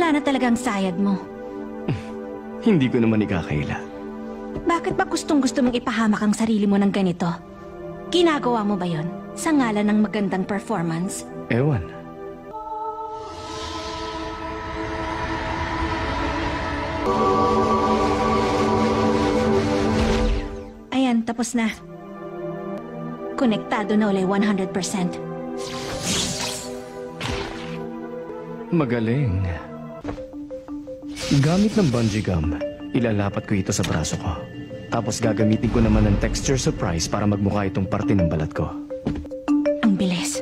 Wala na talagang sayad mo. Hindi ko naman ikakaila. Bakit ba gustong-gusto mong ipahamak ang sarili mo ng ganito? Ginagawa mo ba yon sa ngalan ng magandang performance? Ewan. Ayan, tapos na. Konektado na ulit 100%. Magaling. Gamit ng bungee gum, ilalapat ko ito sa braso ko. Tapos gagamitin ko naman ng texture surprise para magmukha itong parte ng balat ko. Ang bilis.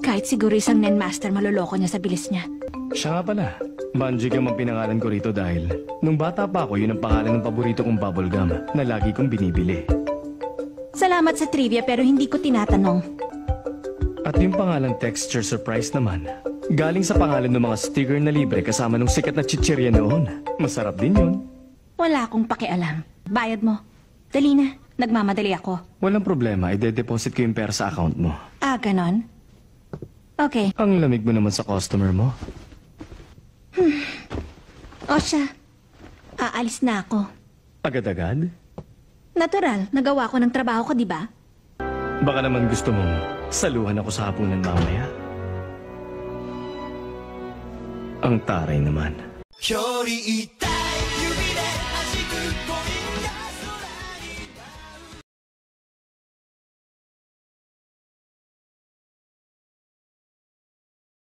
Kahit siguro isang Nen Master maloloko niya sa bilis niya. Siya nga pala. Bungee gum ang pinangalan ko rito dahil nung bata pa ako, yun ang pangalan ng paborito kong bubble gum na lagi kong binibili. Salamat sa trivia pero hindi ko tinatanong. At yung pangalan texture surprise naman, galing sa pangalan ng mga sticker na libre kasama ng sikat na chichirya noon. Masarap din yun. Wala akong pakialam. Bayad mo. Dali na. Nagmamadali ako. Walang problema, ide-deposit ko yung pera sa account mo. Ah, ganon? Okay. Ang lamig mo naman sa customer mo. O siya. Aalis na ako. Agad-agad? Natural. Nagawa ko ng trabaho ko, di ba? Baka naman gusto mong saluhan ako sa hapunan mamaya. Ang taray naman.